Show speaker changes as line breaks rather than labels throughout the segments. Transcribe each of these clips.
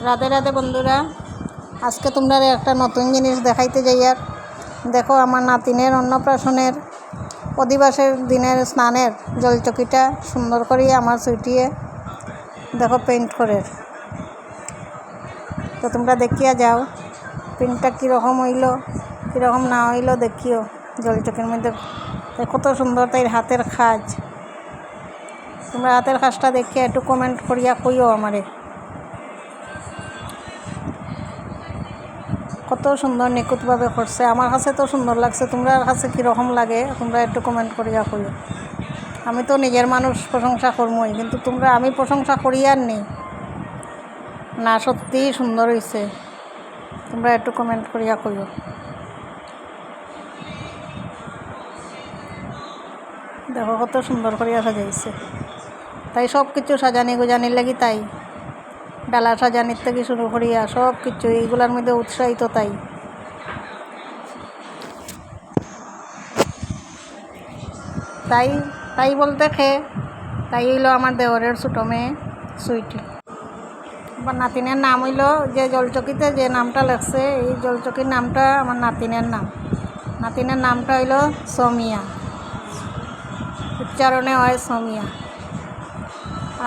রাধে রাধে বন্ধুরা, আজকে তোমরা একটা নতুন জিনিস দেখাইতে যাই। আর দেখো, আমার নাতিনের অন্নপ্রাশনের অধিবাসের দিনের স্নানের জলচকিটা সুন্দর করিয়া আমার সুইটিয়ে দেখো পেইন্ট করে। তো তোমরা দেখিয়া যাও পেইন্টটা কীরকম হইল কীরকম না হইল দেখিও। জলচকির মধ্যে কত সুন্দর তাই হাতের কাজ। তোমরা হাতের কাজটা দেখিয়া একটু কমেন্ট করিয়া কইও আমারে কত সুন্দর নিখুঁতভাবে করছে। আমার কাছে তো সুন্দর লাগছে, তোমরা কাছে কীরকম লাগে তোমরা একটু কমেন্ট করিয়া কইও। আমি তো নিজের মানুষ, প্রশংসা করবই, কিন্তু তোমরা আমি প্রশংসা করি আর নেই না, সত্যিই সুন্দর হয়েছে। তোমরা একটু কমেন্ট করিয়া কইও। দেখো কত সুন্দর করিয়া সাজাইছে, তাই সব কিছু সাজানি গুজানির লাগি, তাই ডালা সাজানির থেকে শুরু করিয়া সব কিছু এইগুলার মধ্যে উৎসাহিত। তাই তাই বলতে তাই হইল আমার দেওরের ছোটো মেয়ে সুইটি। আমার নাতিনের নাম হইল, যে জলচকিতে যে নামটা লেখছে এই জলচকির নামটা আমার নাতিনের নাম। নাতিনের নামটা হইল সমিয়া, উচ্চারণে হয় সমিয়া।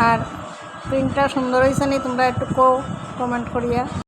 আর প্রিন্টটা সুন্দর হয়েছে নি তোমরা একটু কমেন্ট করিয়া।